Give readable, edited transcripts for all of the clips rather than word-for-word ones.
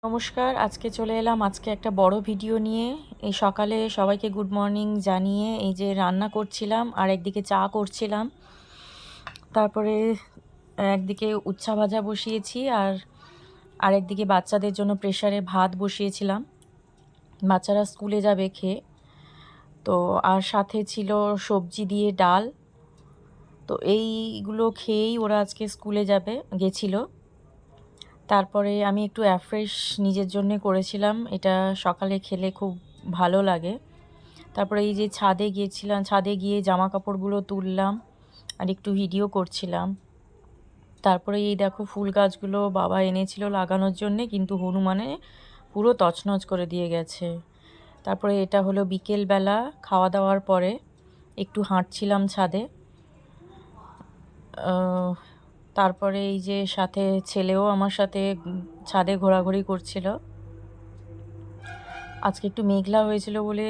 নমস্কার, আজকে চলে এলাম আজকে একটা বড় ভিডিও নিয়ে। এই সকালে সবাইকে গুড মর্নিং জানিয়ে এই যে রান্না করছিলাম আর একদিকে চা করছিলাম। তারপরে একদিকে উচ্ছা ভাজা বসিয়েছি আর আরেকদিকে বাচ্চাদের জন্য প্রেসারে ভাত বসিয়েছিলাম। বাচ্চারা স্কুলে যাবে খেয়ে। তো আর সাথে ছিল সবজি দিয়ে ডাল। তো এইগুলো খেয়েই ওরা আজকে স্কুলে গেছিলো। তারপরে আমি একটু অ্যাফ্রেশ নিজের জন্যে করেছিলাম, এটা সকালে খেলে খুব ভালো লাগে। তারপরে এই যে ছাদে গিয়েছিলাম, ছাদে গিয়ে জামা কাপড়গুলো তুললাম আর একটু ভিডিও করছিলাম। তারপরে এই দেখো ফুল গাছগুলো বাবা এনেছিল লাগানোর জন্যে, কিন্তু হনুমানে পুরো তছনছ করে দিয়ে গেছে। তারপরে এটা হলো বিকেলবেলা খাওয়া দাওয়ার পরে একটু হাঁটছিলাম ছাদে। তারপরে এই যে সাথে ছেলেও আমার সাথে ছাদে ঘোরাঘুরি করছিল। আজকে একটু মেঘলা হয়েছিল বলে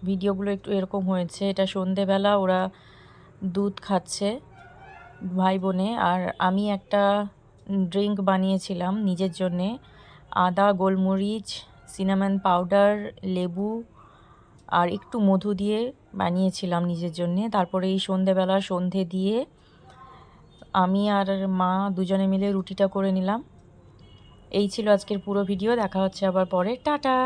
ভিডিওগুলো একটু এরকম হয়েছে। এটা সন্ধেবেলা ওরা দুধ খাচ্ছে ভাই বোনে, আর আমি একটা ড্রিঙ্ক বানিয়েছিলাম নিজের জন্যে। আদা, গোলমরিচ, সিনামন পাউডার, লেবু আর একটু মধু দিয়ে বানিয়েছিলাম নিজের জন্যে। তারপরে এই সন্ধেবেলা সন্ধে দিয়ে আমি আর মা দুজনে মিলে রুটিটা করে নিলাম। এই ছিল আজকের পুরো ভিডিও। দেখা হচ্ছে আবার পরে। টাটা।